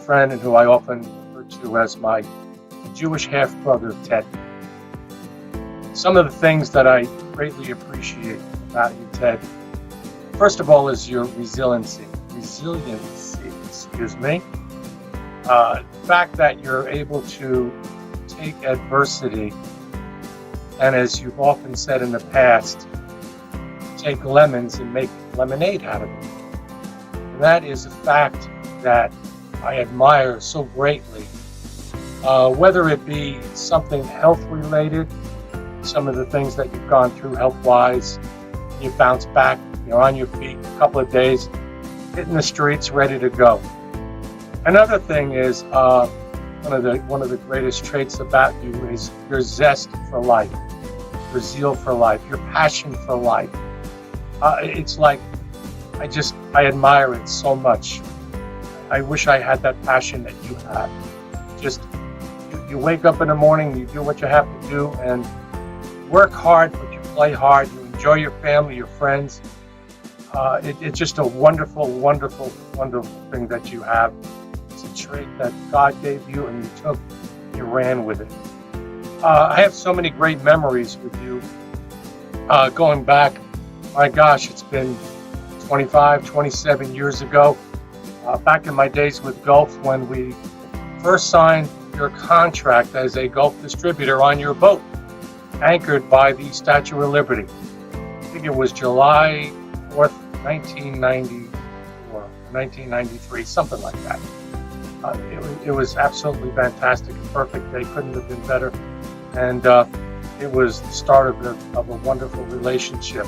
friend and who I often refer to as my Jewish half-brother, Ted. Some of the things that I greatly appreciate about you, Ted, first of all, is your resiliency, excuse me. The fact that you're able to take adversity and, as you've often said in the past, take lemons and make lemonade out of them. And that is a fact that I admire so greatly. Whether it be something health-related, some of the things that you've gone through health-wise, you bounce back, you're on your feet a couple of days, hitting the streets, ready to go. Another thing is one of the greatest traits about you is your zest for life, your zeal for life, your passion for life. It's like I admire it so much. I wish I had that passion that you have. Just you wake up in the morning, you do what you have to do, and work hard, but you play hard. You enjoy your family, your friends. It's just a wonderful, wonderful, wonderful thing that you have. It's a trait that God gave you, and you ran with it. I have so many great memories with you. Going back, my gosh, it's been 25, 27 years ago. Back in my days with Gulf, when we first signed your contract as a Gulf distributor on your boat, anchored by the Statue of Liberty. I think it was July 4th, 1994, 1993, something like that. It was absolutely fantastic, a perfect day, couldn't have been better. And it was the start of a wonderful relationship.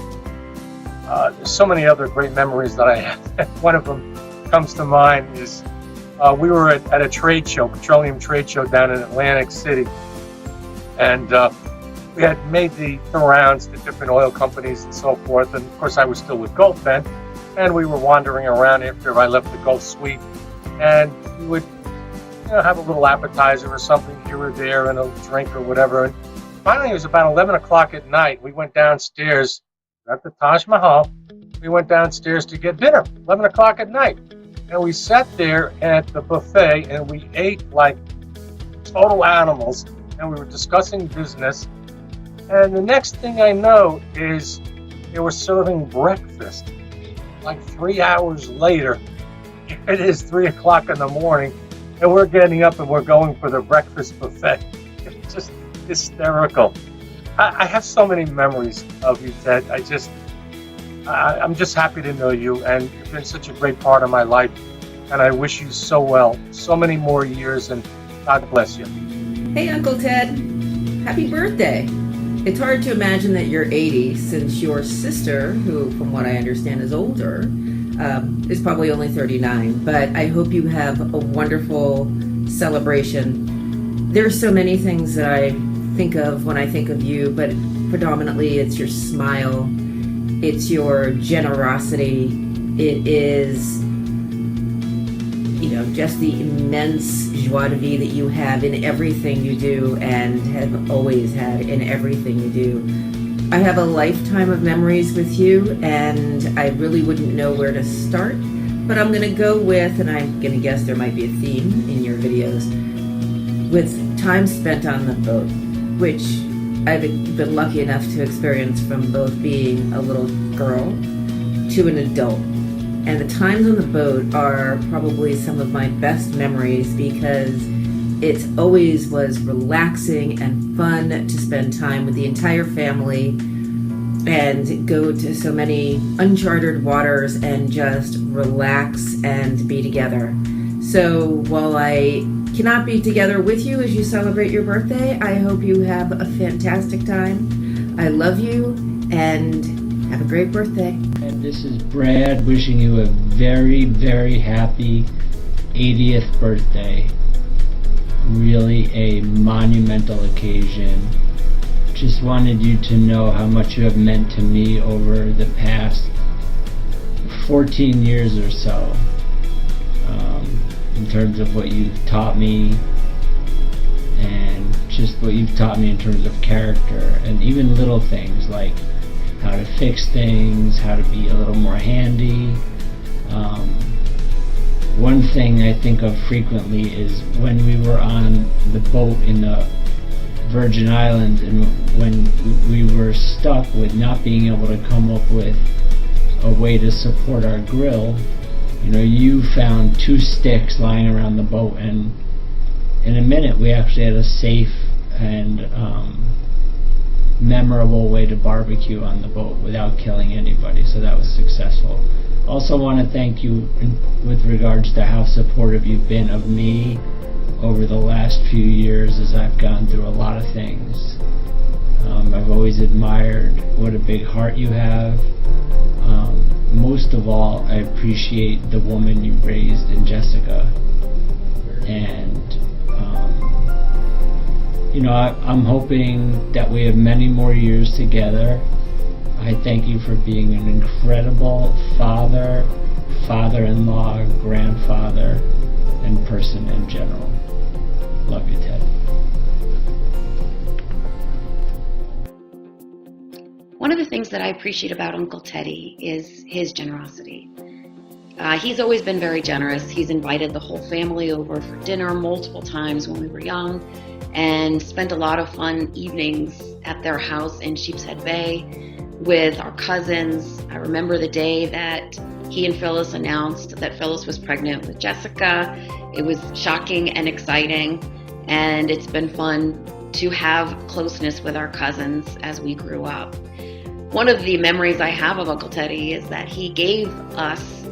There's so many other great memories that I have. One of them comes to mind is we were at a trade show, petroleum trade show down in Atlantic City. And we had made the rounds to different oil companies and so forth. And of course, I was still with Gulf then. And we were wandering around after I left the Gulf Suite. And we would have a little appetizer or something here or there and a drink or whatever. And finally, it was about 11 o'clock at night. We went downstairs at the Taj Mahal. We went downstairs to get dinner, 11 o'clock at night. And we sat there at the buffet and we ate like total animals. And we were discussing business. And the next thing I know is they were serving breakfast. Like 3 hours later, it is 3 o'clock in the morning, and we're getting up and we're going for the breakfast buffet. It's just hysterical. I have so many memories of you, Ted. I'm just happy to know you, and you've been such a great part of my life, and I wish you so well, so many more years, and God bless you. Hey, Uncle Ted. Happy birthday. It's hard to imagine that you're 80 since your sister, who from what I understand is older, is probably only 39, but I hope you have a wonderful celebration. There's so many things that I think of when I think of you, but predominantly it's your smile, it's your generosity, it is, just the immense joie de vivre that you have in everything you do and have always had in everything you do. I have a lifetime of memories with you, and I really wouldn't know where to start, but I'm going to go with, and I'm going to guess there might be a theme in your videos, with time spent on the boat, which I've been lucky enough to experience from both being a little girl to an adult. And the times on the boat are probably some of my best memories because it always was relaxing and fun to spend time with the entire family and go to so many uncharted waters and just relax and be together. So while I cannot be together with you as you celebrate your birthday, I hope you have a fantastic time. I love you and have a great birthday. And this is Brad wishing you a very, very happy 80th birthday. Really a monumental occasion. Just wanted you to know how much you have meant to me over the past 14 years or so. In terms of what you've taught me and just what you've taught me in terms of character and even little things like how to fix things, how to be a little more handy. one thing I think of frequently is when we were on the boat in the Virgin Islands, and when we were stuck with not being able to come up with a way to support our grill. You know, you found 2 sticks lying around the boat, and in a minute we actually had a safe and memorable way to barbecue on the boat without killing anybody, so that was successful. Also want to thank you with regards to how supportive you've been of me over the last few years as I've gone through a lot of things. I've always admired what a big heart you have. Most of all, I appreciate the woman you raised in Jessica. And you know, I'm hoping that we have many more years together. I thank you for being an incredible father, father-in-law, grandfather, and person in general. Love you, Ted. One of the things that I appreciate about Uncle Teddy is his generosity. He's always been very generous. He's invited the whole family over for dinner multiple times when we were young, and spent a lot of fun evenings at their house in Sheepshead Bay with our cousins. I remember the day that he and Phyllis announced that Phyllis was pregnant with Jessica. It was shocking and exciting, and it's been fun to have closeness with our cousins as we grew up. One of the memories I have of Uncle Teddy is that he gave us,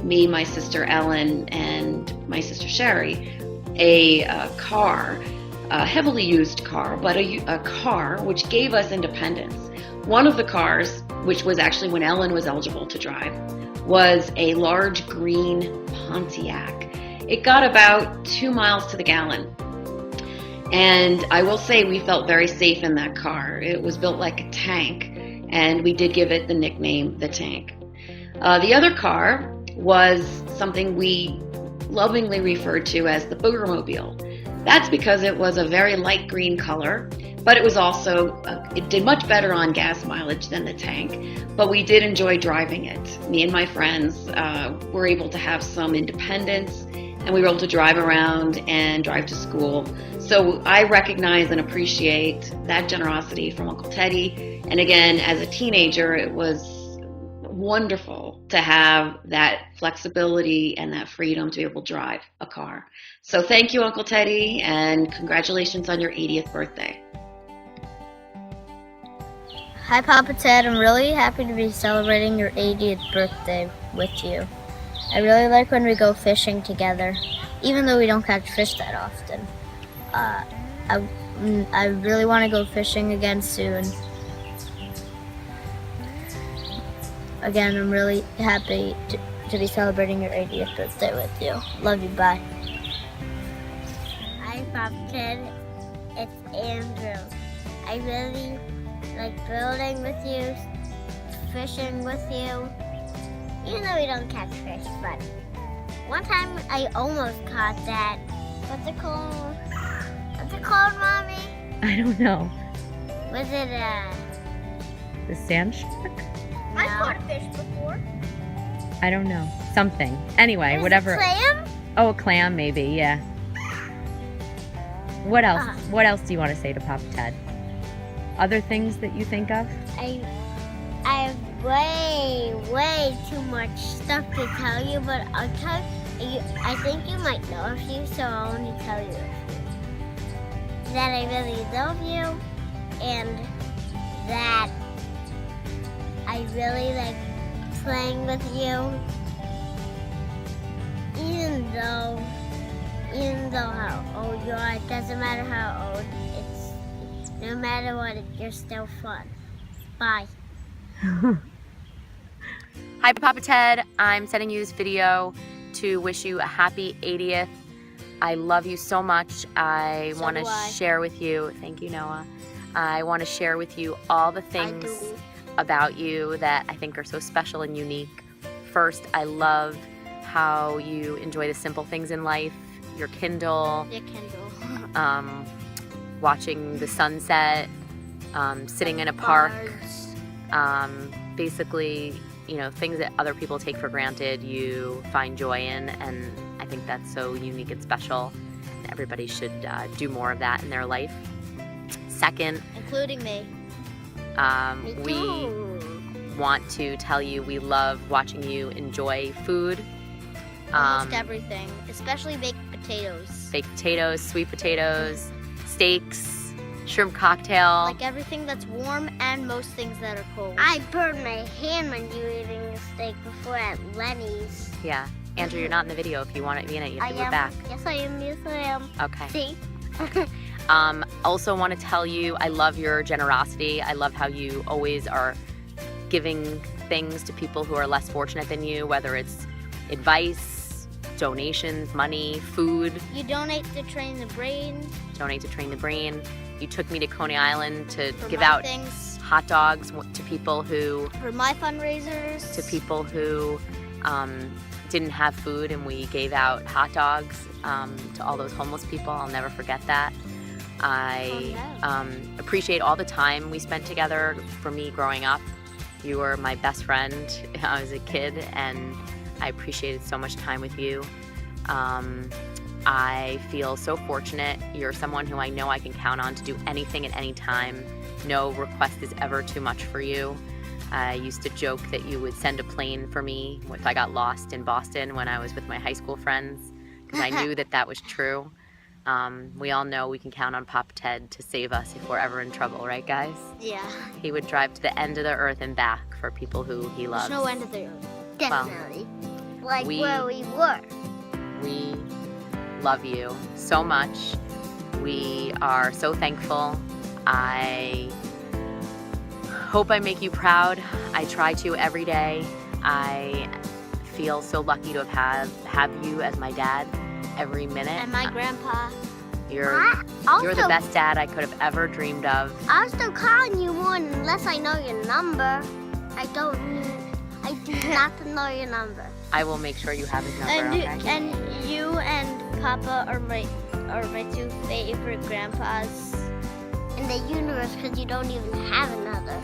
me, my sister Ellen, and my sister Sherry, a car, a heavily used car, but a car which gave us independence. One of the cars, which was actually when Ellen was eligible to drive, was a large green Pontiac. It got about 2 miles to the gallon. And I will say we felt very safe in that car. It was built like a tank, and we did give it the nickname, the Tank. The other car was something we lovingly referred to as the Boogermobile. That's because it was a very light green color, but it was also, it did much better on gas mileage than the Tank, but we did enjoy driving it. Me and my friends were able to have some independence, and we were able to drive around and drive to school. So I recognize and appreciate that generosity from Uncle Teddy. And again, as a teenager, it was wonderful to have that flexibility and that freedom to be able to drive a car. So thank you, Uncle Teddy, and congratulations on your 80th birthday. Hi, Papa Ted. I'm really happy to be celebrating your 80th birthday with you. I really like when we go fishing together, even though we don't catch fish that often. I really want to go fishing again soon. Again, I'm really happy to be celebrating your 80th birthday with you. Love you. Bye. Hi, Papa Ted. It's Andrew. I really like building with you, fishing with you, even though we don't catch fish. But one time I almost caught that. What's it called? What's it called, Mommy? I don't know. Was it The sand shark? No. I caught a fish before. I don't know. Something. Anyway, Was whatever. it clam? Oh, a clam, maybe. Yeah. What else? What else do you want to say to Papa Ted? Other things that you think of? I have way too much stuff to tell you, but I'll tell you. I think you might know a few, so I'll only tell you a few. That I really love you, and that I really like playing with you, even though how old you are. It doesn't matter how old. It's no matter what. You're still fun. Bye. Hi, Papa Ted. I'm sending you this video to wish you a happy 80th. I love you so much. I want to share with you, thank you, Noah. I want to share with you all the things about you that I think are so special and unique. First, I love how you enjoy the simple things in life, your Kindle, watching the sunset, sitting in a park, basically, things that other people take for granted, you find joy in, and I think that's so unique and special. And everybody should do more of that in their life. Second, Including me. Me we too. want to tell you we love watching you enjoy food. Almost everything, especially baked potatoes. Baked potatoes, sweet potatoes, steaks, shrimp cocktail. Like everything that's warm and most things that are cold. I burned my hand when you were eating a steak before at Lenny's. Yeah. Andrew, you're not in the video. If you want to be in it, you have to move back. Yes, I am. Yes, I am. Okay. See? Also want to tell you, I love your generosity. I love how you always are giving things to people who are less fortunate than you, whether it's advice, donations, money, food. You donate to Train the Brain. Donate to Train the Brain. You took me to Coney Island to For give my out things. hot dogs to people who For my fundraisers. didn't have food, and we gave out hot dogs to all those homeless people. I'll never forget that. I appreciate all the time we spent together. For me growing up, you were my best friend I was a kid, and I appreciated so much time with you. I feel so fortunate. You're someone who I know I can count on to do anything at any time. No request is ever too much for you. I used to joke that you would send a plane for me if I got lost in Boston when I was with my high school friends, because I knew that was true. We all know we can count on Papa Ted to save us if we're ever in trouble, right guys? Yeah. He would drive to the end of the earth and back for people who he loves. There's no end of the earth. Definitely. Like we- where we were. We love you so much. We are so thankful. I hope I make you proud. I try to every day. I feel so lucky to have you as my dad every minute. And my grandpa. You're the best dad I could have ever dreamed of. I'll still calling you one unless I know your number. I do not know your number. I will make sure you have his number, okay? And you and Papa are my two favorite grandpas. In the universe, because you don't even have another.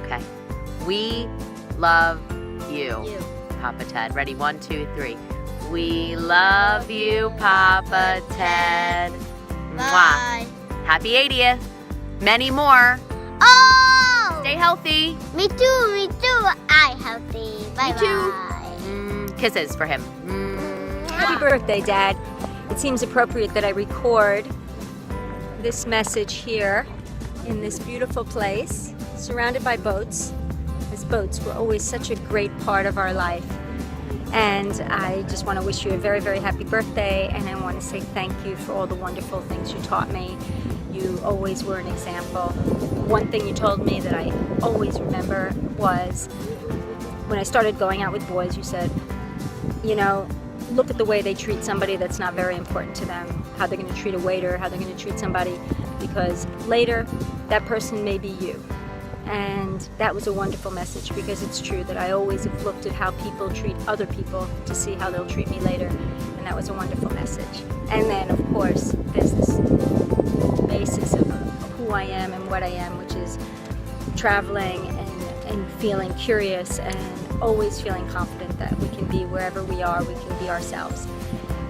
Okay. We love you, You. Papa Ted. Ready? 1, 2, 3. We love you, Papa Ted. Mwah. Bye. Happy 80th. Many more. Oh! Stay healthy. Me too. I healthy. Bye too. Kisses for him. Happy birthday, Dad. It seems appropriate that I record this message here in this beautiful place, surrounded by boats. As boats were always such a great part of our life. And I just want to wish you a very, very happy birthday, and I want to say thank you for all the wonderful things you taught me. You always were an example. One thing you told me that I always remember was when I started going out with boys, you said, look at the way they treat somebody that's not very important to them, how they're going to treat a waiter, how they're going to treat somebody, because later that person may be you. And that was a wonderful message, because it's true that I always have looked at how people treat other people to see how they'll treat me later, and that was a wonderful message. And then, of course, there's this basis of who I am and what I am, which is traveling and feeling curious and always feeling confident that we can be wherever we are, we can be ourselves.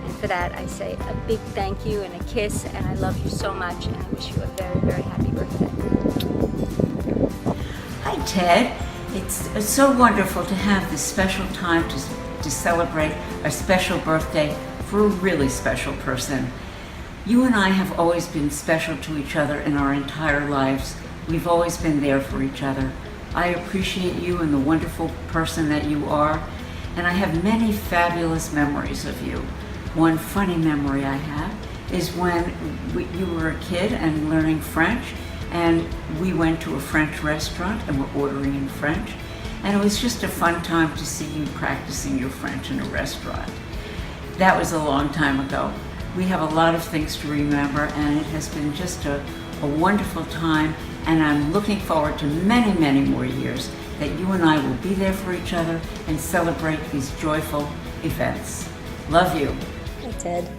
And for that, I say a big thank you and a kiss, and I love you so much, and I wish you a very, very happy birthday. Hi, Ted. It's so wonderful to have this special time to celebrate a special birthday for a really special person. You and I have always been special to each other in our entire lives. We've always been there for each other. I appreciate you and the wonderful person that you are, and I have many fabulous memories of you. One funny memory I have is when you were a kid and learning French, and we went to a French restaurant and were ordering in French, and it was just a fun time to see you practicing your French in a restaurant. That was a long time ago. We have a lot of things to remember, and it has been just a wonderful time, and I'm looking forward to many, many more years that you and I will be there for each other and celebrate these joyful events. Love you. Hi, Ted.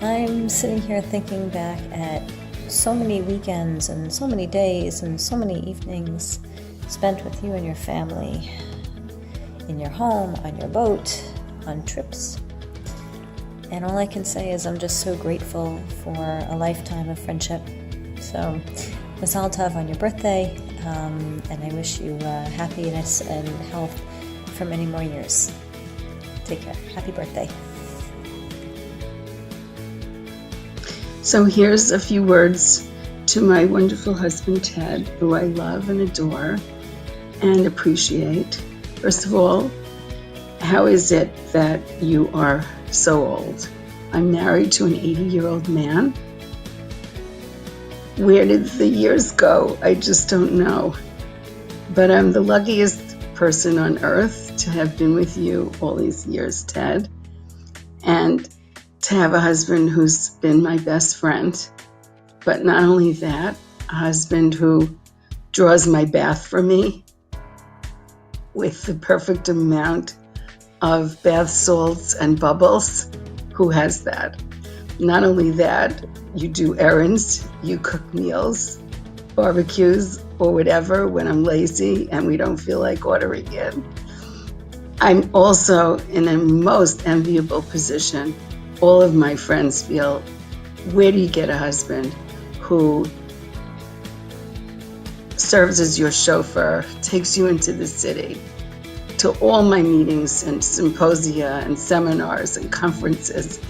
I'm sitting here thinking back at so many weekends and so many days and so many evenings spent with you and your family in your home, on your boat, on trips. And all I can say is I'm just so grateful for a lifetime of friendship. So, Masal Tov on your birthday, and I wish you happiness and health for many more years. Take care. Happy birthday. So here's a few words to my wonderful husband, Ted, who I love and adore and appreciate. First of all, how is it that you are so old? I'm married to an 80-year-old man. Where did the years go? I just don't know. But I'm the luckiest person on earth to have been with you all these years, Ted. And to have a husband who's been my best friend. But not only that, a husband who draws my bath for me with the perfect amount of bath salts and bubbles. Who has that? Not only that, you do errands, you cook meals, barbecues, or whatever when I'm lazy and we don't feel like ordering it. I'm also in a most enviable position. All of my friends feel, where do you get a husband who serves as your chauffeur, takes you into the city, to all my meetings and symposia and seminars and conferences,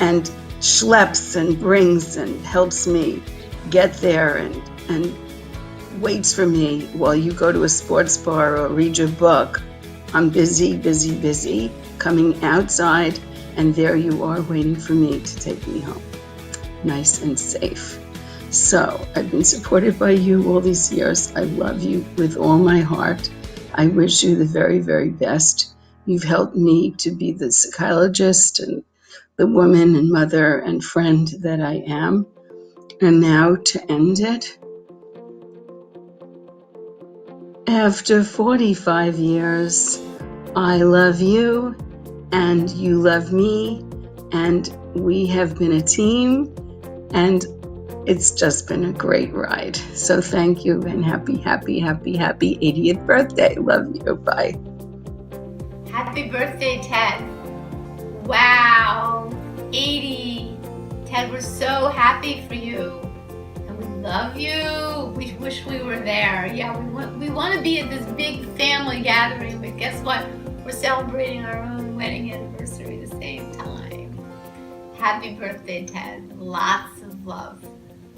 and schleps and brings and helps me get there and waits for me while you go to a sports bar or read your book. I'm busy, coming outside, and there you are waiting for me to take me home, nice and safe. So I've been supported by you all these years. I love you with all my heart. I wish you the very, very best. You've helped me to be the psychologist and the woman and mother and friend that I am. And now to end it, after 45 years, I love you and you love me, and we have been a team, and it's just been a great ride. So thank you, and happy 80th birthday. Love you. Bye. Happy birthday, Ted. Wow, 80. Ted, we're so happy for you. And we love you. We wish we were there. Yeah, we want to be at this big family gathering, but guess what? We're celebrating our own wedding anniversary at the same time. Happy birthday, Ted. Lots of love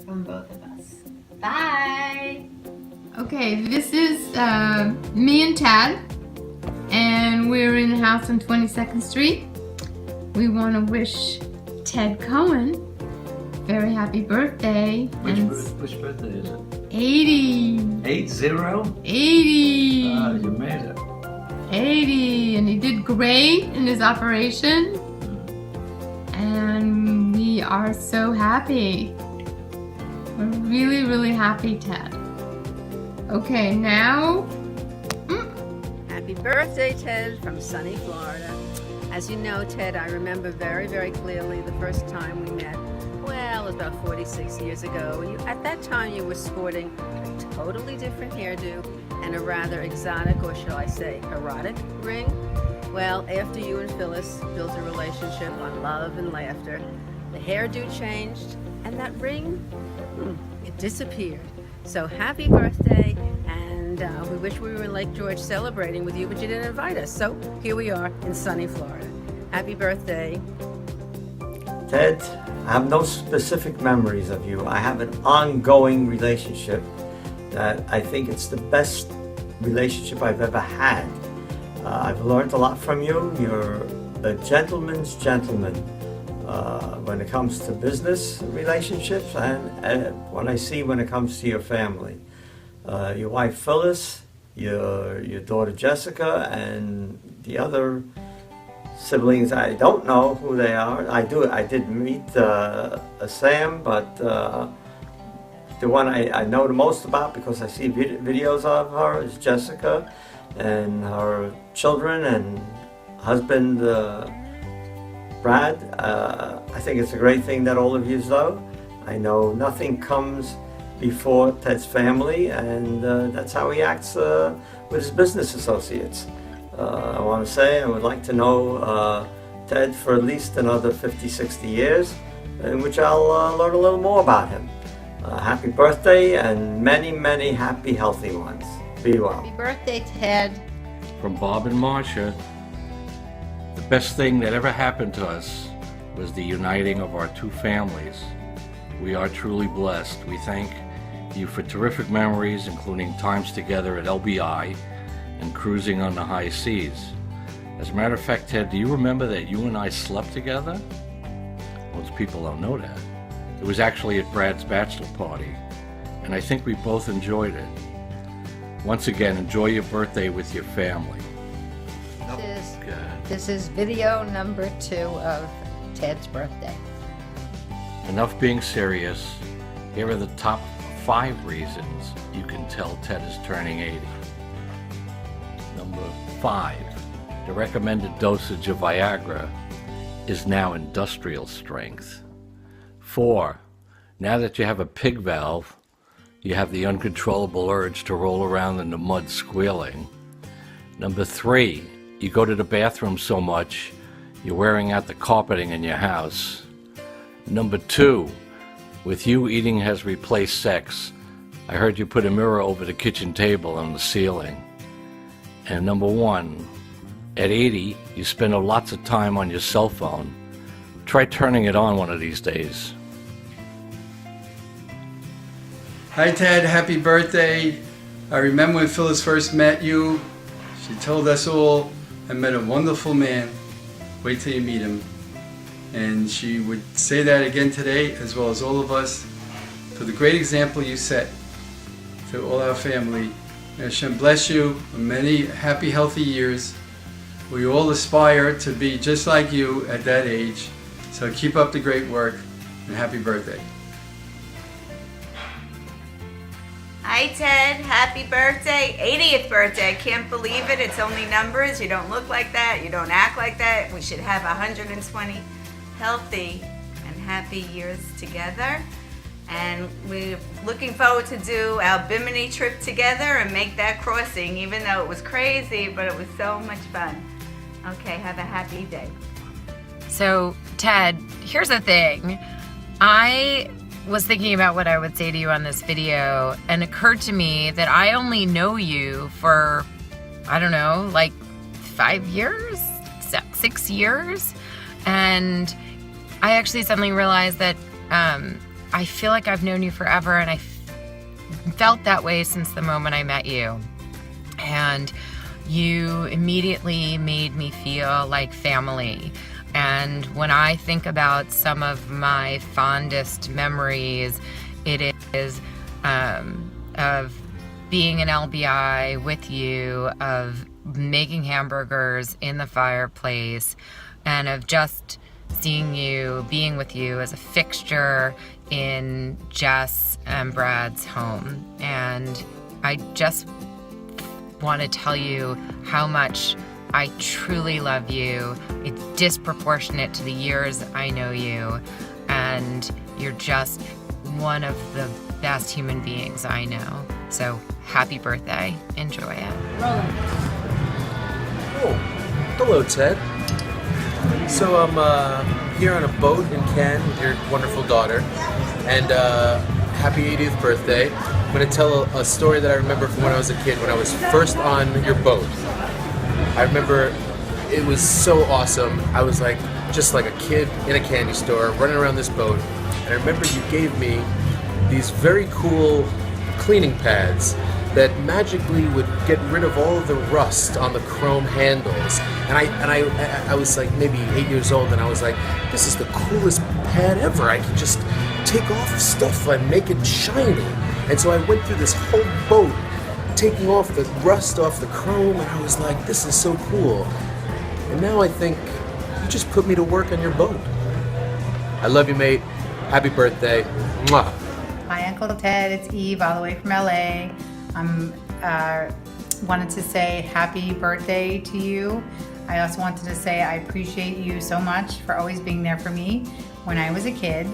from both of us. Bye. Okay, this is me and Ted, and we're in the house on 22nd Street. We want to wish Ted Cohen very happy birthday. Which birthday is it? 80. 80? 80. Ah, you made it. 80, and he did great in his operation, and we are so happy. We're really, really happy, Ted. Okay, now... Happy birthday, Ted, from sunny Florida. As you know, Ted, I remember very, very clearly the first time we met. Well, it was about 46 years ago. At that time, you were sporting a totally different hairdo and a rather exotic, or shall I say, erotic ring. Well, after you and Phyllis built a relationship on love and laughter, the hairdo changed, and that ring, it disappeared. So happy birthday, and we wish we were in Lake George celebrating with you, but you didn't invite us. So here we are in sunny Florida. Happy birthday. Ted, I have no specific memories of you. I have an ongoing relationship that I think it's the best relationship I've ever had. I've learned a lot from you. You're a gentleman's gentleman when it comes to business relationships and when it comes to your family. Your wife Phyllis, your daughter Jessica, and the other siblings, I don't know who they are. I did meet Sam, but the one I know the most about because I see videos of her is Jessica and her children and husband Brad. I think it's a great thing that all of you know. I know nothing comes before Ted's family, and that's how he acts with his business associates. I want to say I would like to know Ted for at least another 50, 60 years, in which I'll learn a little more about him. Happy birthday and many, many happy, healthy ones. Be well. Happy birthday, Ted. From Bob and Marcia, the best thing that ever happened to us was the uniting of our two families. We are truly blessed. We thank you for terrific memories, including times together at LBI and cruising on the high seas. As a matter of fact, Ted, do you remember that you and I slept together? Most people don't know that. It was actually at Brad's bachelor party, and I think we both enjoyed it. Once again, enjoy your birthday with your family. This is video number 2 of Ted's birthday. Enough being serious. Here are the top 5 reasons you can tell Ted is turning 80. Number 5, the recommended dosage of Viagra is now industrial strength. 4, now that you have a pig valve, you have the uncontrollable urge to roll around in the mud squealing. Number 3, you go to the bathroom so much, you're wearing out the carpeting in your house. Number 2, with you, eating has replaced sex. I heard you put a mirror over the kitchen table on the ceiling. And number 1, at 80, you spend lots of time on your cell phone. Try turning it on one of these days. Hi Ted, happy birthday. I remember when Phyllis first met you, she told us all, I met a wonderful man. Wait till you meet him. And she would say that again today, as well as all of us, for the great example you set to all our family. May Hashem bless you for many happy, healthy years. We all aspire to be just like you at that age. So keep up the great work and happy birthday. Hi Ted, happy birthday, 80th birthday. I can't believe it, it's only numbers. You don't look like that, you don't act like that. We should have 120 healthy and happy years together. And we're looking forward to do our Bimini trip together and make that crossing, even though it was crazy, but it was so much fun. Okay, have a happy day. So, Ted, here's the thing. I was thinking about what I would say to you on this video, and it occurred to me that I only know you for, I don't know, like 5 years, 6 years. And I actually suddenly realized that I feel like I've known you forever, and I felt that way since the moment I met you. And you immediately made me feel like family. And when I think about some of my fondest memories, it is of being in LBI with you, of making hamburgers in the fireplace, and of just seeing you, being with you as a fixture in Jess and Brad's home. And I just want to tell you how much I truly love you. It's disproportionate to the years I know you, and you're just one of the best human beings I know. So happy birthday. Enjoy it. Oh, hello, Ted. So I'm here on a boat in Cannes with your wonderful daughter, and happy 80th birthday. I'm going to tell a story that I remember from when I was a kid, when I was first on your boat. I remember it was so awesome. I was like, just like a kid in a candy store, running around this boat. And I remember you gave me these very cool cleaning pads that magically would get rid of all of the rust on the chrome handles. And I was like maybe 8 years old, and I was like, this is the coolest pad ever. I can just take off stuff and make it shiny. And so I went through this whole boat taking off the rust off the chrome, and I was like, this is so cool. And now I think you just put me to work on your boat. I love you, mate. Happy birthday. Mwah. Hi, Uncle Ted. It's Eve, all the way from LA. I'm wanted to say happy birthday to you. I also wanted to say I appreciate you so much for always being there for me when I was a kid.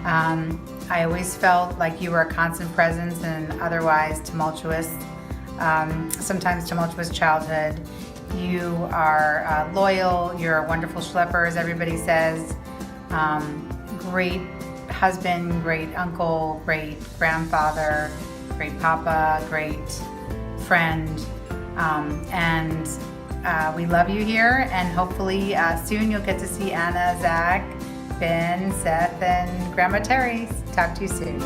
I always felt like you were a constant presence in an otherwise tumultuous, sometimes tumultuous childhood. You are loyal, you're a wonderful schlepper, as everybody says. Great husband, great uncle, great grandfather, great papa, great friend. And we love you here, and hopefully soon you'll get to see Anna, Zach, Ben, Seth, and Grandma Terry. Talk to you soon.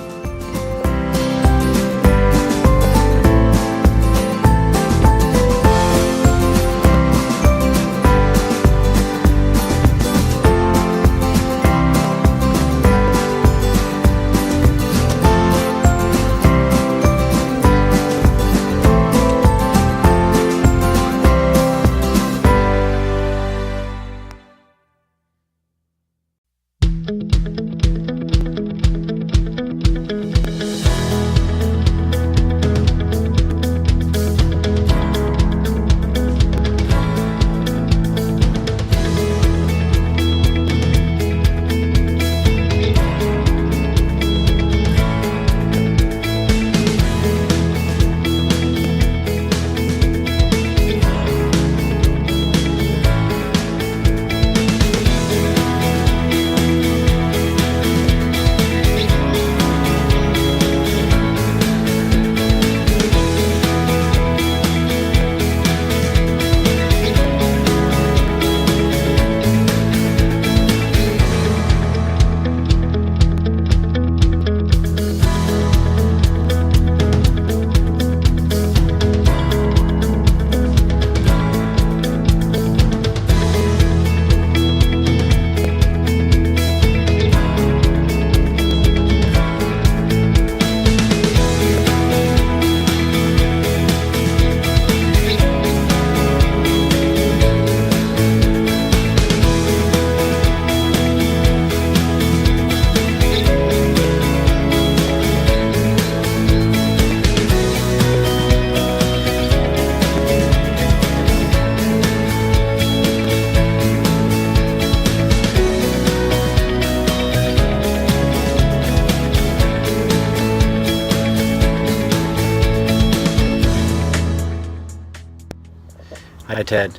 Hi Ted,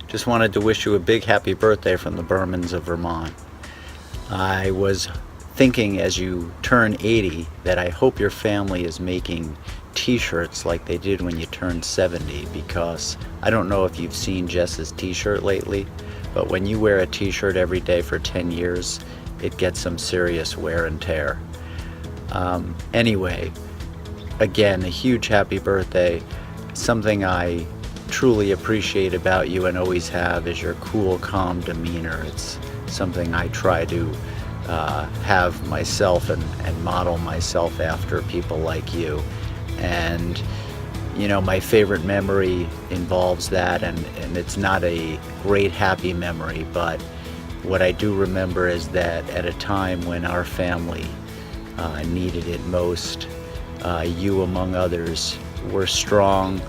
just wanted to wish you a big happy birthday from the Bermans of Vermont. I was thinking as you turn 80 that I hope your family is making t-shirts like they did when you turned 70, because I don't know if you've seen Jess's t-shirt lately, but when you wear a t-shirt every day for 10 years, it gets some serious wear and tear. Anyway, again, a huge happy birthday. Something I truly appreciate about you and always have is your cool, calm demeanor. It's something I try to have myself and model myself after people like you. And you know, my favorite memory involves that, and it's not a great happy memory, but what I do remember is that at a time when our family needed it most, you among others were strong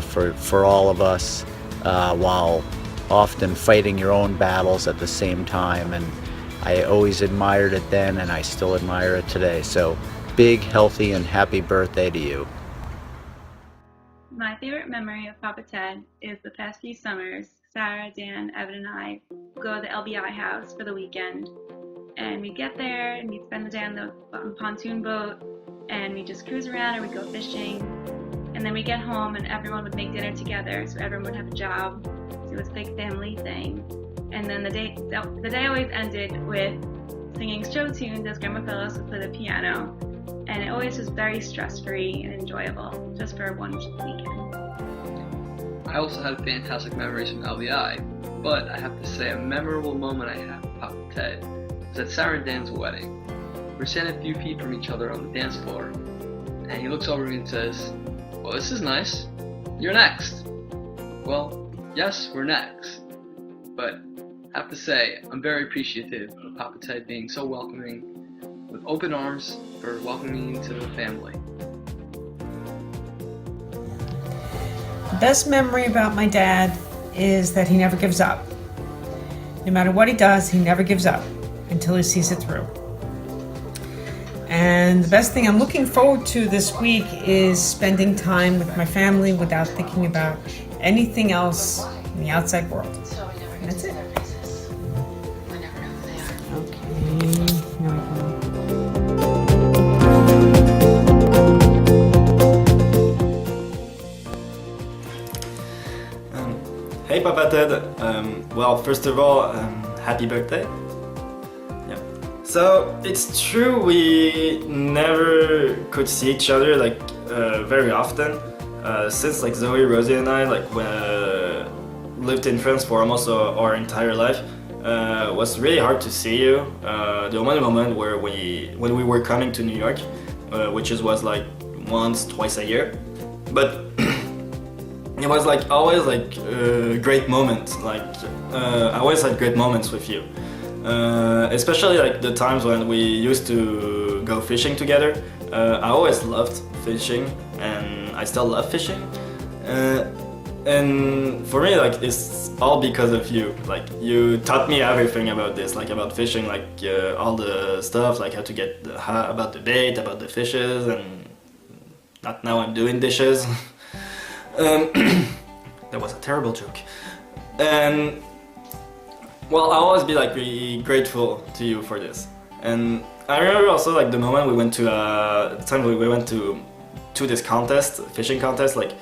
for all of us, while often fighting your own battles at the same time, and I always admired it then and I still admire it today. So big, healthy, and happy birthday to you. My favorite memory of Papa Ted is the past few summers. Sarah, Dan, Evan, and I go to the LBI house for the weekend, and we get there and we spend the day on the pontoon boat, and we just cruise around and we go fishing, and then we get home and everyone would make dinner together, so everyone would have a job. So it was a big family thing. And then the day always ended with singing show tunes as Grandma Phyllis would play the piano, and it always was very stress-free and enjoyable, just for one weekend. I also had fantastic memories from LBI, but I have to say a memorable moment I had with Papa Ted was at Sarah and Dan's wedding. We're standing a few feet from each other on the dance floor, and he looks over at me and says, "Well, this is nice. You're next." Well, yes, we're next, but I have to say I'm very appreciative of Papa Ted being so welcoming, with open arms for welcoming me into the family. The best memory about my dad is that he never gives up. No matter what he does, he never gives up until he sees it through. And the best thing I'm looking forward to this week is spending time with my family without thinking about anything else in the outside world. And that's it. Hey Papa Ted, well first of all, happy birthday. Yeah. So it's true we never could see each other like very often since like Zoe, Rosie and I like lived in France for almost our entire life. It was really hard to see you. The only moment where when we were coming to New York, which was like once, twice a year, but it was like always like a great moment. Like I always had great moments with you, especially like the times when we used to go fishing together. I always loved fishing, and I still love fishing. And for me, like it's all because of you. Like you taught me everything about this, like about fishing, like all the stuff, like how to get about the bait, about the fishes, and not now I'm doing dishes. That was a terrible joke. And well, I'll always be like really grateful to you for this. And I remember also like the moment we went to the time we went to this contest, fishing contest. Like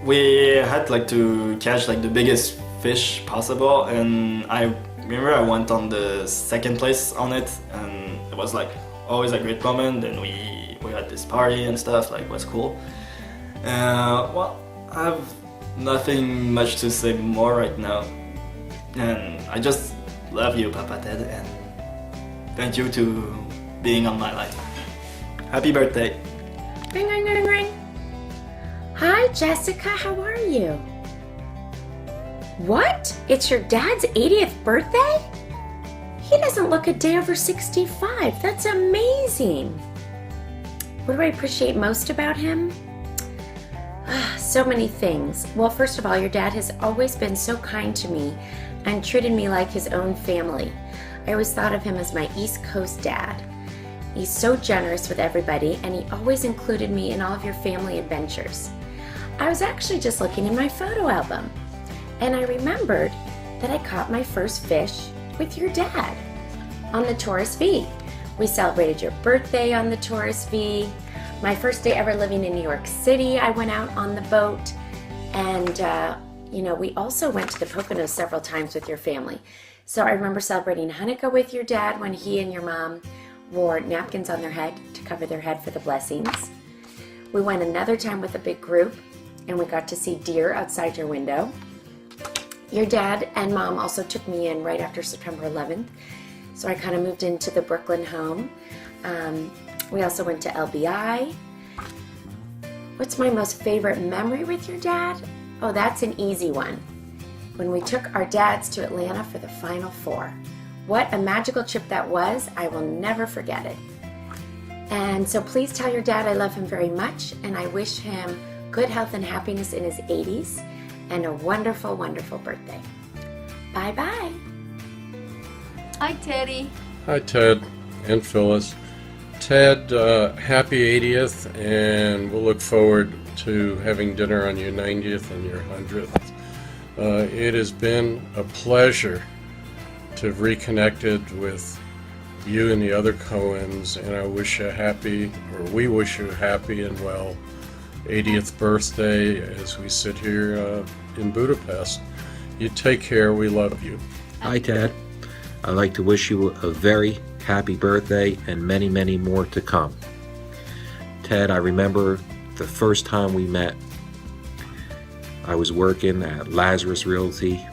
we had like to catch like the biggest fish possible, and I remember I went on the second place on it, and it was like always a great moment. And we had this party and stuff. Like it was cool. Well, I have nothing much to say more right now, and I just love you, Papa Ted, and thank you to being on my life. Happy birthday! Ring, ring, ring, ring. Hi, Jessica, how are you? What? It's your dad's 80th birthday? He doesn't look a day over 65. That's amazing. What do I appreciate most about him? So many things. Well, first of all, your dad has always been so kind to me and treated me like his own family. I always thought of him as my East Coast dad. He's so generous with everybody, and he always included me in all of your family adventures. I was actually just looking in my photo album, and I remembered that I caught my first fish with your dad on the Taurus V. We celebrated your birthday on the Taurus V. My first day ever living in New York City, I went out on the boat, and you know, we also went to the Poconos several times with your family. So I remember celebrating Hanukkah with your dad when he and your mom wore napkins on their head to cover their head for the blessings. We went another time with a big group, and we got to see deer outside your window. Your dad and mom also took me in right after September 11th, so I kind of moved into the Brooklyn home. We also went to LBI. What's my most favorite memory with your dad? Oh, that's an easy one. When we took our dads to Atlanta for the Final Four. What a magical trip that was. I will never forget it. And so please tell your dad I love him very much, and I wish him good health and happiness in his 80s and a wonderful, wonderful birthday. Bye-bye. Hi, Teddy. Hi, Ted and Phyllis. Ted, happy 80th, and we'll look forward to having dinner on your 90th and your 100th. It has been a pleasure to have reconnected with you and the other Cohens, and I wish you a happy, or we wish you a happy and well 80th birthday as we sit here in Budapest. You take care. We love you. Hi, Ted. I'd like to wish you a very happy birthday and many, many more to come. Ted, I remember the first time we met. I was working at Lazarus Realty,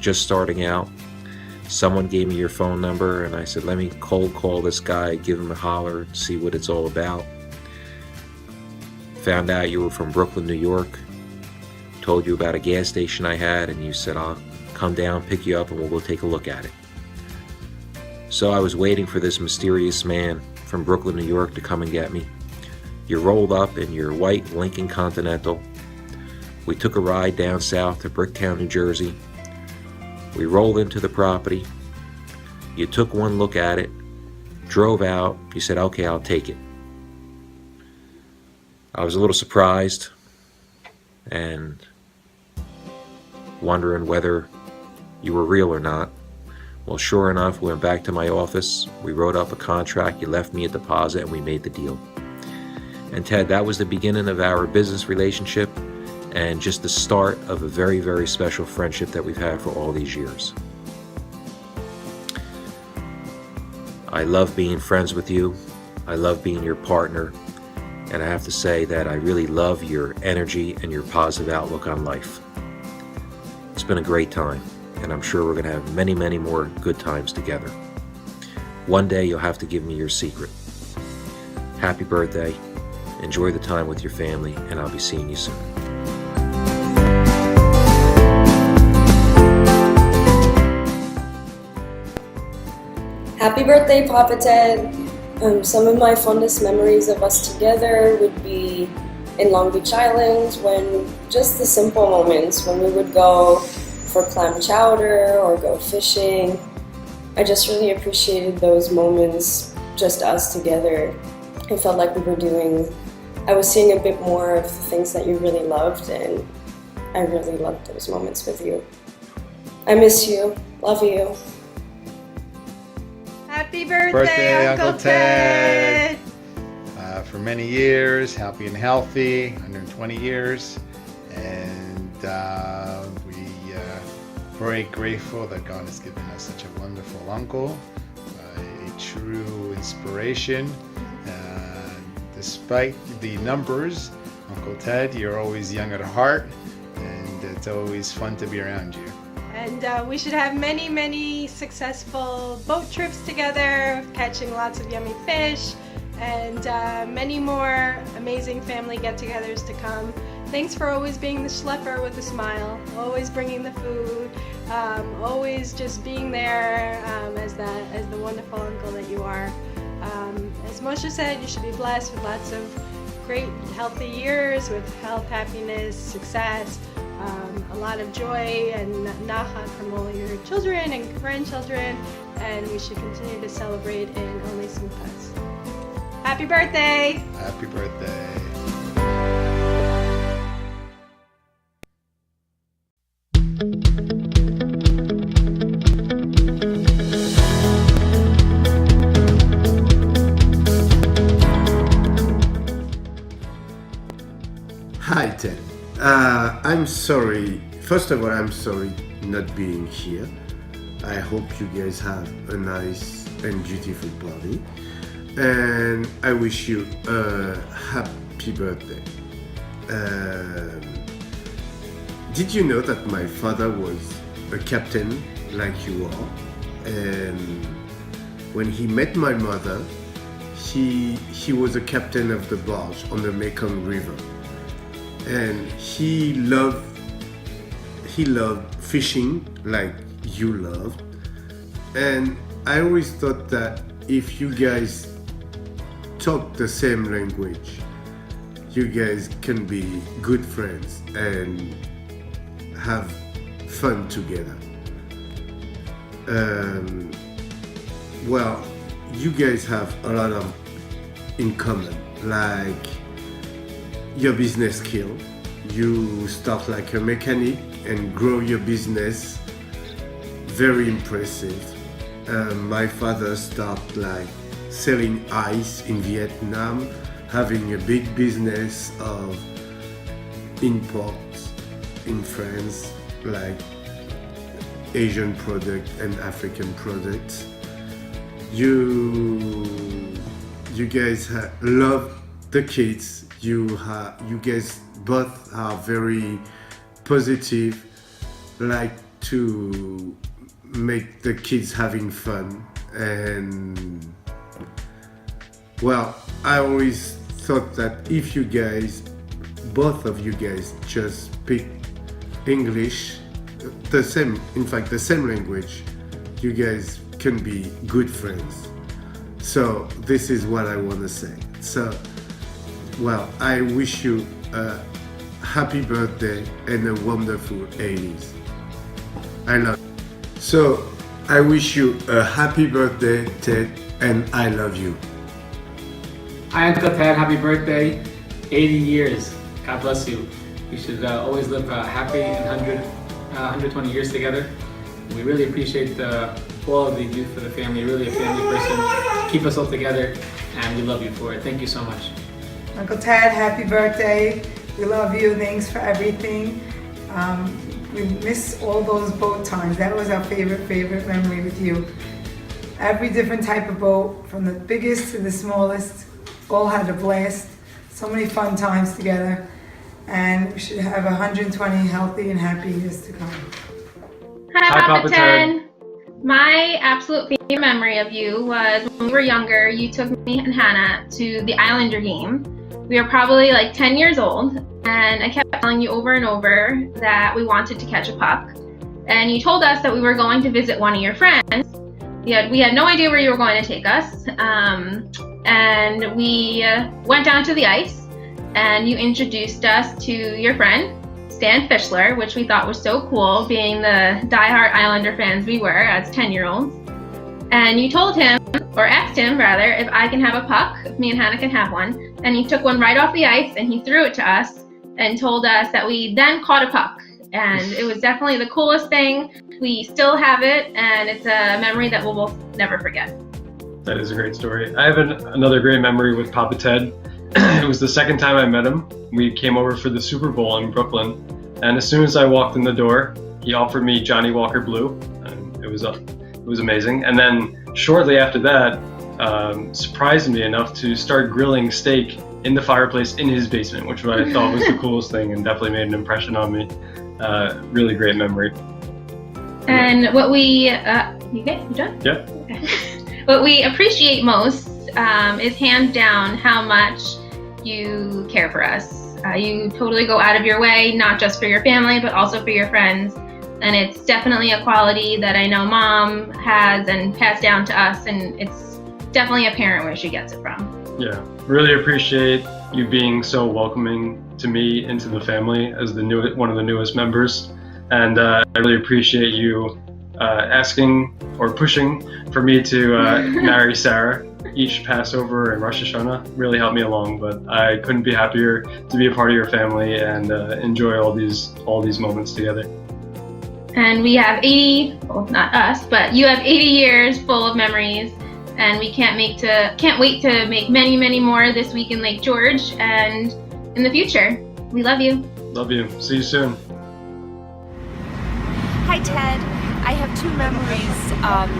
just starting out. Someone gave me your phone number, and I said, let me cold call this guy, give him a holler, see what it's all about. Found out you were from Brooklyn, New York. Told you about a gas station I had, and you said, I'll come down, pick you up, and we'll go take a look at it. So I was waiting for this mysterious man from Brooklyn, New York to come and get me. You rolled up in your white Lincoln Continental. We took a ride down south to Bricktown, New Jersey. We rolled into the property. You took one look at it, drove out. You said, okay, I'll take it. I was a little surprised and wondering whether you were real or not. Well, sure enough, we went back to my office, we wrote up a contract, you left me a deposit, and we made the deal. And Ted, that was the beginning of our business relationship and just the start of a very, very special friendship that we've had for all these years. I love being friends with you. I love being your partner. And I have to say that I really love your energy and your positive outlook on life. It's been a great time, and I'm sure we're going to have many, many more good times together. One day you'll have to give me your secret. Happy birthday. Enjoy the time with your family, and I'll be seeing you soon. Happy birthday, Papa Ted. Some of my fondest memories of us together would be in Long Beach Island, when just the simple moments when we would go for clam chowder or go fishing. I just really appreciated those moments, just us together. I felt like I was seeing a bit more of the things that you really loved, and I really loved those moments with you. I miss you. Love you. Happy birthday, Uncle Ted! For many years, happy and healthy, 120 years, and we're very grateful that God has given us such a wonderful uncle, a true inspiration. Despite the numbers, Uncle Ted, you're always young at heart, and it's always fun to be around you. And we should have many, many successful boat trips together, catching lots of yummy fish, and many more amazing family get-togethers to come. Thanks for always being the schlepper with a smile, always bringing the food, always just being there as the wonderful uncle that you are. As Moshe said, you should be blessed with lots of great, healthy years with health, happiness, success, a lot of joy and nachat from all your children and grandchildren, and we should continue to celebrate in only simchas. Happy birthday! Happy birthday! Hi Ted. I'm sorry. First of all, I'm sorry not being here. I hope you guys have a nice and beautiful party. And I wish you a happy birthday. Did you know that my father was a captain like you are? And when he met my mother, he was a captain of the barge on the Mekong River. And he loved fishing like you loved. And I always thought that if you guys talk the same language, you guys can be good friends and have fun together. Well, you guys have a lot of in common, like your business skill. You start like a mechanic and grow your business. Very impressive. My father started like selling ice in Vietnam, having a big business of imports in France, like Asian product and African products. You guys love the kids. You guys both are very positive, like to make the kids having fun. And well, I always thought that if you guys, both of you guys, just speak English, the same language, you guys can be good friends. So this is what I want to say. So, well, I wish you a happy birthday and a wonderful 80s. I love you. So I wish you a happy birthday, Ted, and I love you. Hi, Uncle Ted. Happy birthday. 80 years. God bless you. We should always live happy and 120 years together. We really appreciate all of the you for the family. You're really a family person. Keep us all together, and we love you for it. Thank you so much. Uncle Ted, happy birthday. We love you. Thanks for everything. We miss all those boat times. That was our favorite memory with you. Every different type of boat, from the biggest to the smallest, all had a blast. So many fun times together. And we should have 120 healthy and happy years to come. Hi, Papa Ted. My absolute favorite memory of you was when we were younger, you took me and Hannah to the Islander game. We were probably like 10 years old, and I kept telling you over and over that we wanted to catch a puck. And you told us that we were going to visit one of your friends. We had no idea where you were going to take us. And we went down to the ice, and you introduced us to your friend, Stan Fischler, which we thought was so cool, being the diehard Islander fans we were as 10-year-olds. And you told him, or asked him rather, if I can have a puck, if me and Hannah can have one. And he took one right off the ice and he threw it to us and told us that we then caught a puck. And it was definitely the coolest thing. We still have it, and it's a memory that we'll both never forget. That is a great story. I have another great memory with Papa Ted. It was the second time I met him. We came over for the Super Bowl in Brooklyn, and as soon as I walked in the door, he offered me Johnny Walker Blue, and it was amazing. And then shortly after that, surprised me enough to start grilling steak in the fireplace in his basement, which I thought was the coolest thing and definitely made an impression on me. Really great memory. And what we, you done? Yep. Okay. What we appreciate most is hands down how much you care for us. You totally go out of your way, not just for your family, but also for your friends. And it's definitely a quality that I know Mom has and passed down to us, and it's definitely apparent where she gets it from. Yeah, really appreciate you being so welcoming to me into the family as one of the newest members. And I really appreciate you asking or pushing for me to marry Sarah. Each Passover and Rosh Hashanah really helped me along, but I couldn't be happier to be a part of your family and enjoy all these moments together. And we have 80, well, not us, but you have 80 years full of memories, and we can't wait to make many, many more this week in Lake George and in the future. We love you. Love you. See you soon. Hi, Ted. I have two memories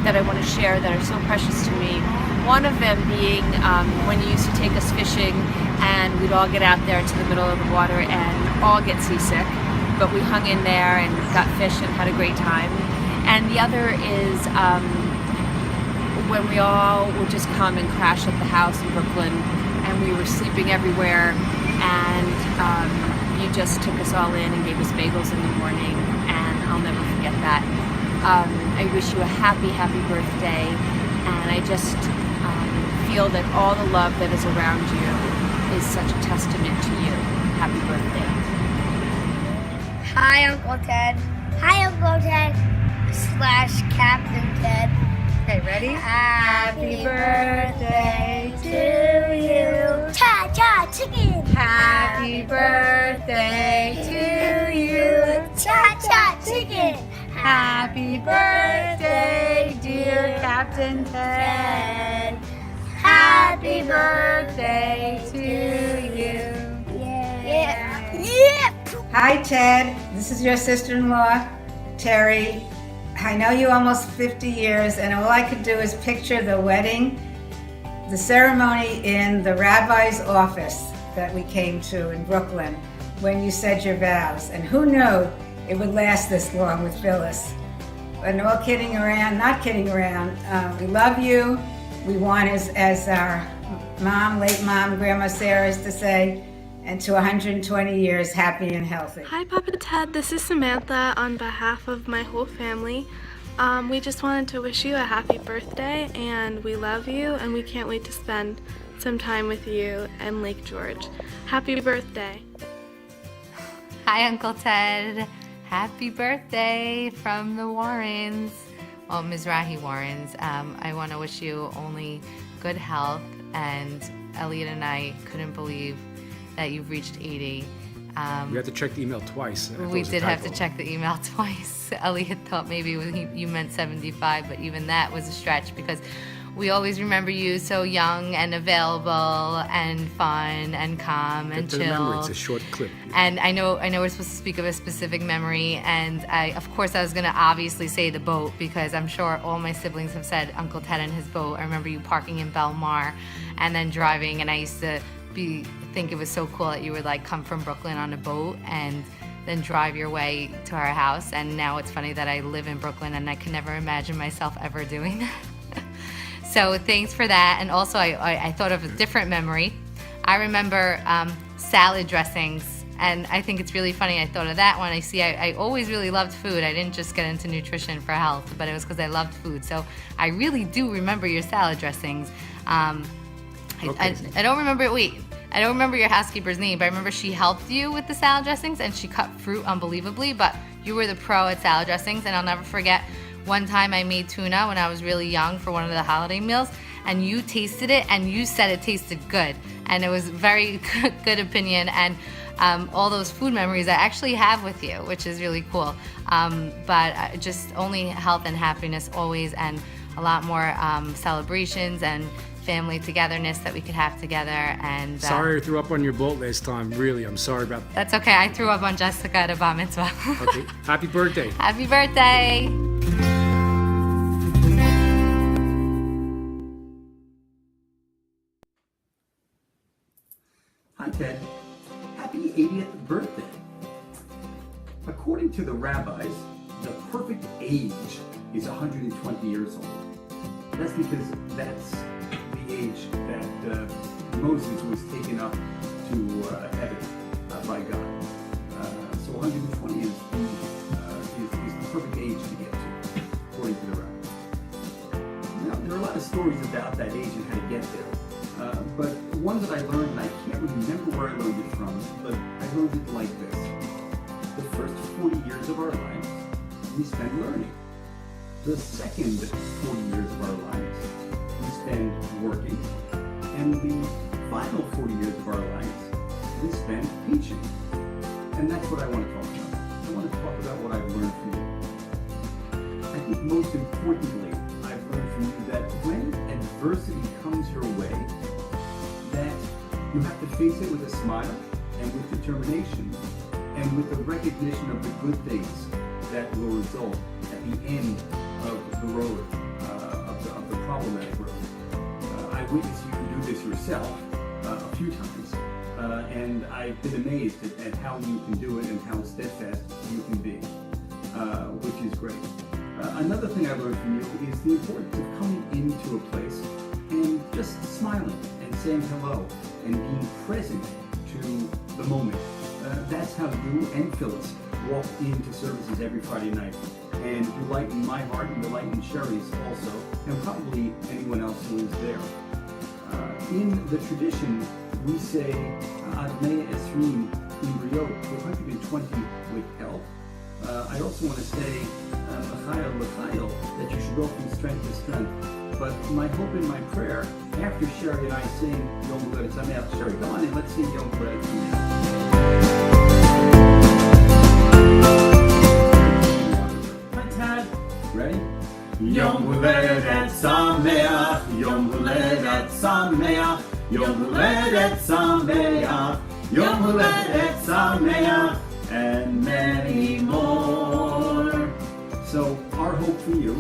that I want to share that are so precious to me. One of them being when you used to take us fishing, and we'd all get out there to the middle of the water and all get seasick, but we hung in there and got fish and had a great time. And the other is when we all would just come and crash at the house in Brooklyn, and we were sleeping everywhere, and you just took us all in and gave us bagels in the morning, and I'll never forget that. I wish you a happy, happy birthday, and I just feel that all the love that is around you is such a testament to you. Happy birthday. Hi, Uncle Ted. Hi, Uncle Ted / Captain Ted. Okay, ready? Happy birthday to you. Cha-cha chicken. Happy birthday to you. Cha-cha chicken. Happy birthday, dear Captain Ted. Happy birthday to you. Yeah. Hi, Ted. This is your sister-in-law, Terry. I know you almost 50 years, and all I could do is picture the wedding, the ceremony in the rabbi's office that we came to in Brooklyn when you said your vows. And who knew it would last this long with Phyllis. And all kidding around, not kidding around, we love you. We want, as our mom, late mom, Grandma Sarah used to say, and to 120 years, happy and healthy. Hi, Papa Ted. This is Samantha on behalf of my whole family. We just wanted to wish you a happy birthday, and we love you, and we can't wait to spend some time with you in Lake George. Happy birthday. Hi, Uncle Ted. Happy birthday from the Warrens. Well, Mizrahi Warrens, I want to wish you only good health, and Elliot and I couldn't believe that you've reached 80. We had to check the email twice. We did have to check the email twice. Elliot thought maybe you meant 75, but even that was a stretch because we always remember you so young and available and fun and calm and chill. It's a short clip. And I know we're supposed to speak of a specific memory, and of course I was going to obviously say the boat because I'm sure all my siblings have said Uncle Ted and his boat. I remember you parking in Belmar and then driving, and I used to think it was so cool that you would like come from Brooklyn on a boat and then drive your way to our house. And now it's funny that I live in Brooklyn and I can never imagine myself ever doing that. So thanks for that. And also I thought of a different memory. I remember salad dressings, and I think it's really funny I thought of that one. I always really loved food. I didn't just get into nutrition for health, but it was because I loved food. So I really do remember your salad dressings. I don't remember, I don't remember your housekeeper's name, but I remember she helped you with the salad dressings and she cut fruit unbelievably, but you were the pro at salad dressings. And I'll never forget one time I made tuna when I was really young for one of the holiday meals, and you tasted it and you said it tasted good. And it was very good opinion, and all those food memories I actually have with you, which is really cool. But just only health and happiness always, and a lot more celebrations and family togetherness that we could have together. And sorry I threw up on your boat last time. Really, I'm sorry about that. That's okay. I threw up on Jessica at a bar mitzvah. Okay. Happy birthday. Happy birthday. Hi, Ted. Happy 80th birthday. According to the rabbis, the perfect age is 120 years old. That's because that's the age that Moses was taken up to heaven by God. So 120 is the perfect age to get to, according to the rabbis. Now, there are a lot of stories about that age and how to get there. But one that I learned, and I can't remember where I learned it from, but I learned it like this. The first 40 years of our lives, we spend learning. The second 40 years of our lives, we spend working. And the final 40 years of our lives, we spend teaching. And that's what I want to talk about. I want to talk about what I've learned from you. I think most importantly, I've learned from you that when adversity comes your way, that you have to face it with a smile and with determination and with the recognition of the good things that will result at the end of the road, of the problematic road. I witnessed you do this yourself a few times, and I've been amazed at how you can do it and how steadfast you can be, which is great. Another thing I learned from you is the importance of coming into a place and just smiling and saying hello and being present to the moment. That's how you and Phyllis walk into services every Friday night. And you lighten my heart and you lighten Sherry's also, and probably anyone else who is there. In the tradition, we say Ad Mea Esrim in Briot, 120 with health. I also want to say L'chail, L'chail, that you should go from strength to strength. But my hope and my prayer, after Sherry and I sing Yom Huledet Sameach, Sherry, go on and let's sing Yom Huledet Sameach. Hi, Ted. Ready? Yom Huledet Sameach, Yom Huledet Sameach, Yom Huledet Sameach, Yom Huledet Sameach, and many more. So our hope for you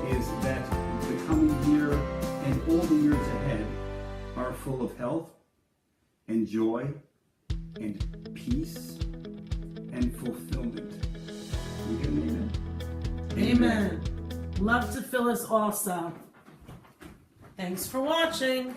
is that the coming year and all the years ahead are full of health and joy and peace and fulfillment. You get an amen? Amen. Love to Phyllis also. Thanks for watching.